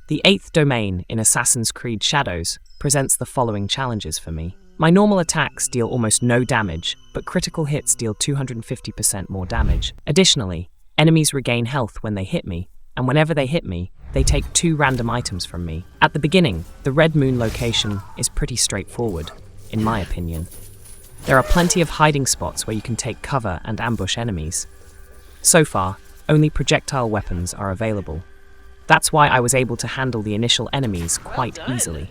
The 8th domain in Assassin's Creed Shadows presents the following challenges for me. My normal attacks deal almost no damage, but critical hits deal 250% more damage. Additionally, enemies regain health when they hit me, and whenever they hit me, they take 2 random items from me. At the beginning, the Red Moon location is pretty straightforward, in my opinion. There are plenty of hiding spots where you can take cover and ambush enemies. So far, only projectile weapons are available. That's why I was able to handle the initial enemies quite easily.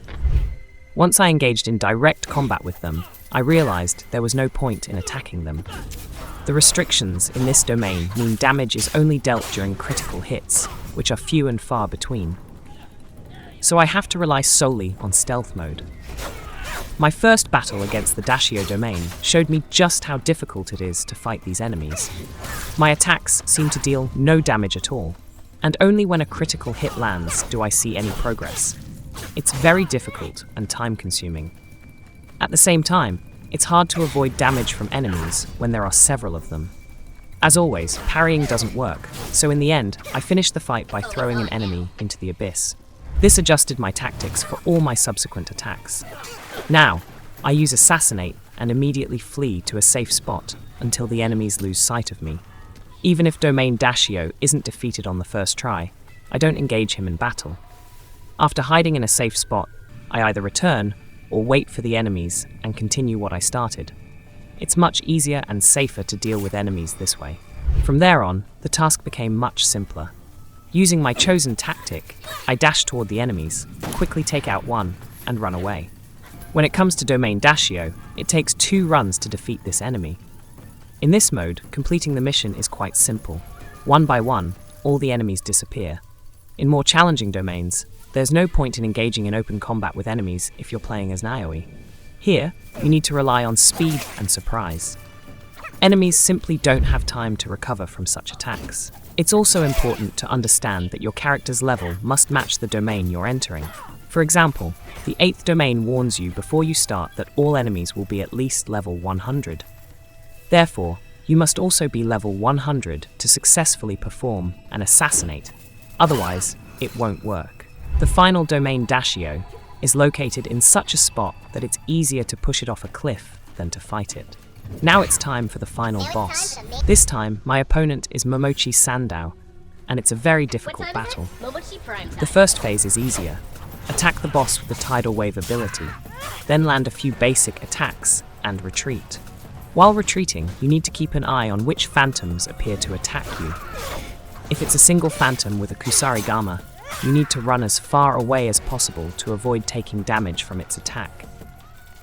Once I engaged in direct combat with them, I realized there was no point in attacking them. The restrictions in this domain mean damage is only dealt during critical hits, which are few and far between. So I have to rely solely on stealth mode. My first battle against the Dashio Domain showed me just how difficult it is to fight these enemies. My attacks seem to deal no damage at all, and only when a critical hit lands do I see any progress. It's very difficult and time-consuming. At the same time, it's hard to avoid damage from enemies when there are several of them. As always, parrying doesn't work, so in the end, I finished the fight by throwing an enemy into the abyss. This adjusted my tactics for all my subsequent attacks. Now, I use Assassinate and immediately flee to a safe spot until the enemies lose sight of me. Even if Domain Dashio isn't defeated on the first try, I don't engage him in battle. After hiding in a safe spot, I either return or wait for the enemies and continue what I started. It's much easier and safer to deal with enemies this way. From there on, the task became much simpler. Using my chosen tactic, I dash toward the enemies, quickly take out one, and run away. When it comes to Domain Dashio, it takes 2 runs to defeat this enemy. In this mode, completing the mission is quite simple. One by one, all the enemies disappear. In more challenging domains, there's no point in engaging in open combat with enemies if you're playing as Naoe. Here, you need to rely on speed and surprise. Enemies simply don't have time to recover from such attacks. It's also important to understand that your character's level must match the domain you're entering. For example, the 8th domain warns you before you start that all enemies will be at least level 100. Therefore, you must also be level 100 to successfully perform an assassinate. Otherwise, it won't work. The final domain Dashio is located in such a spot that it's easier to push it off a cliff than to fight it. Now it's time for the final boss. This time, my opponent is Momochi Sandau, and it's a very difficult battle. The first phase is easier. Attack the boss with the Tidal Wave ability, then land a few basic attacks and retreat. While retreating, you need to keep an eye on which phantoms appear to attack you. If it's a single phantom with a Kusarigama, you need to run as far away as possible to avoid taking damage from its attack.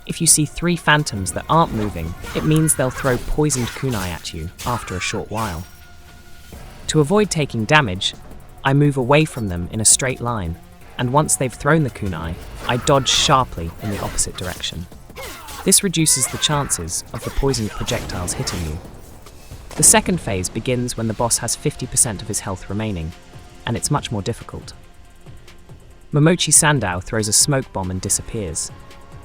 If you see 3 phantoms that aren't moving, it means they'll throw poisoned kunai at you after a short while. To avoid taking damage, I move away from them in a straight line, and once they've thrown the kunai, I dodge sharply in the opposite direction. This reduces the chances of the poisoned projectiles hitting you. The second phase begins when the boss has 50% of his health remaining, and it's much more difficult. Momochi Sandau throws a smoke bomb and disappears.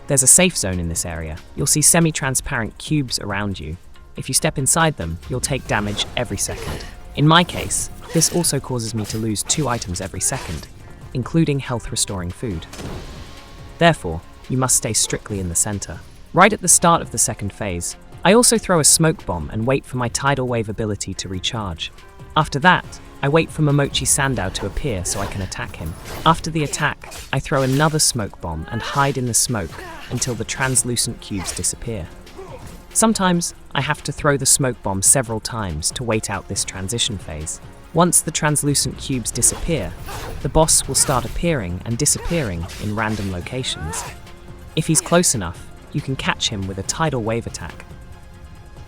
There's a safe zone in this area. You'll see semi-transparent cubes around you. If you step inside them, you'll take damage every second. In my case, this also causes me to lose 2 items every second, including health-restoring food. Therefore, you must stay strictly in the center. Right at the start of the second phase, I also throw a smoke bomb and wait for my Tidal Wave ability to recharge. After that, I wait for Momochi Sandau to appear so I can attack him. After the attack, I throw another smoke bomb and hide in the smoke until the translucent cubes disappear. Sometimes, I have to throw the smoke bomb several times to wait out this transition phase. Once the translucent cubes disappear, the boss will start appearing and disappearing in random locations. If he's close enough, you can catch him with a Tidal Wave attack.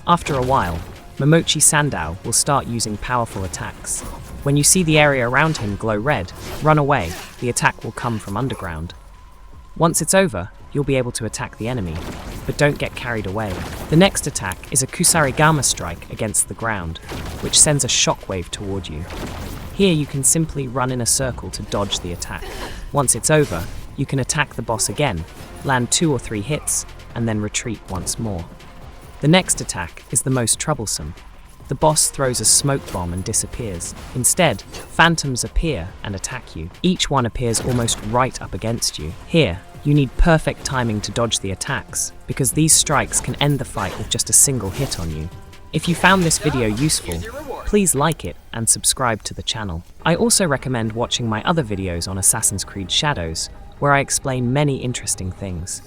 After a while, Momochi Sandau will start using powerful attacks. When you see the area around him glow red, run away. The attack will come from underground. Once it's over, you'll be able to attack the enemy, but don't get carried away. The next attack is a Kusarigama strike against the ground, which sends a shockwave toward you. Here you can simply run in a circle to dodge the attack. Once it's over, you can attack the boss again, land 2 or 3 hits, and then retreat once more. The next attack is the most troublesome. the boss throws a smoke bomb and disappears. Instead, phantoms appear and attack you. Each one appears almost right up against you. Here, you need perfect timing to dodge the attacks, because these strikes can end the fight with just a single hit on you. If you found this video useful, please like it and subscribe to the channel. I also recommend watching my other videos on Assassin's Creed Shadows, where I explain many interesting things.